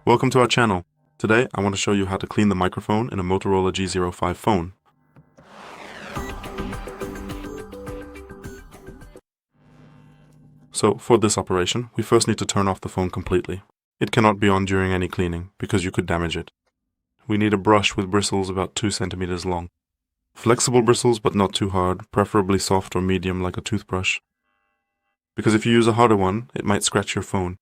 Welcome to our channel. Today I want to show you how to clean the microphone in a Motorola G05 phone. So for this operation, we first need to turn off the phone completely. It cannot be on during any cleaning because you could damage it. We need a brush with bristles about 2 centimeters long. Flexible bristles but not too hard, preferably soft or medium like a toothbrush. Because if you use a harder one, it might scratch your phone.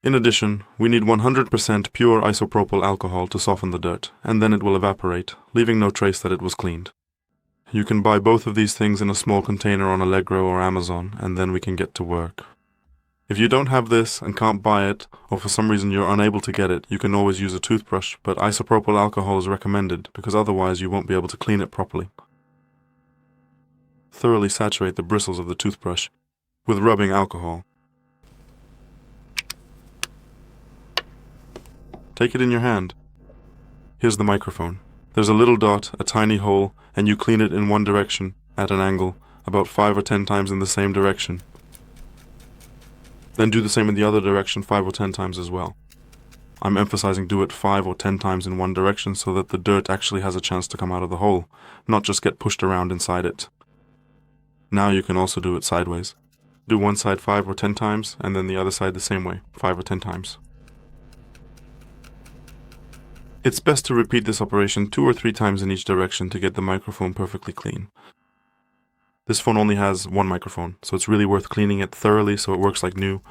In addition, we need 100% pure isopropyl alcohol to soften the dirt, and then it will evaporate, leaving no trace that it was cleaned. You can buy both of these things in a small container on Allegro or Amazon, and then we can get to work. If you don't have this and can't buy it, or for some reason you're unable to get it, you can always use a toothbrush, but isopropyl alcohol is recommended because otherwise you won't be able to clean it properly. Thoroughly saturate the bristles of the toothbrush with rubbing alcohol. Take it in your hand. Here's the microphone. There's a little dot, a tiny hole, and you clean it in one direction, at an angle, about 5 or 10 times in the same direction. Then do the same in the other direction 5 or 10 times as well. I'm emphasizing do it 5 or 10 times in one direction so that the dirt actually has a chance to come out of the hole, not just get pushed around inside it. Now you can also do it sideways. Do one side 5 or 10 times, and then the other side the same way, 5 or 10 times. It's best to repeat this operation 2 or 3 times in each direction to get the microphone perfectly clean. This phone only has one microphone, so it's really worth cleaning it thoroughly so it works like new.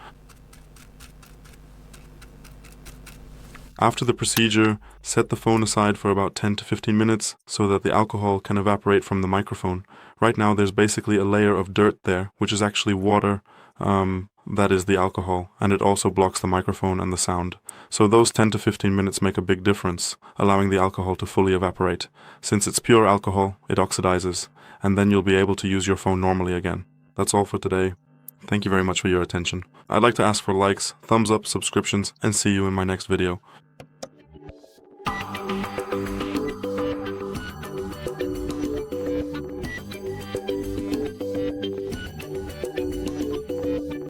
After the procedure, set the phone aside for about 10 to 15 minutes so that the alcohol can evaporate from the microphone. Right now there's basically a layer of dirt there, which is actually water. That is the alcohol, and it also blocks the microphone and the sound. So those 10 to 15 minutes make a big difference, allowing the alcohol to fully evaporate. Since it's pure alcohol, it oxidizes, and then you'll be able to use your phone normally again. That's all for today. Thank you very much for your attention. I'd like to ask for likes, thumbs up, subscriptions, and see you in my next video.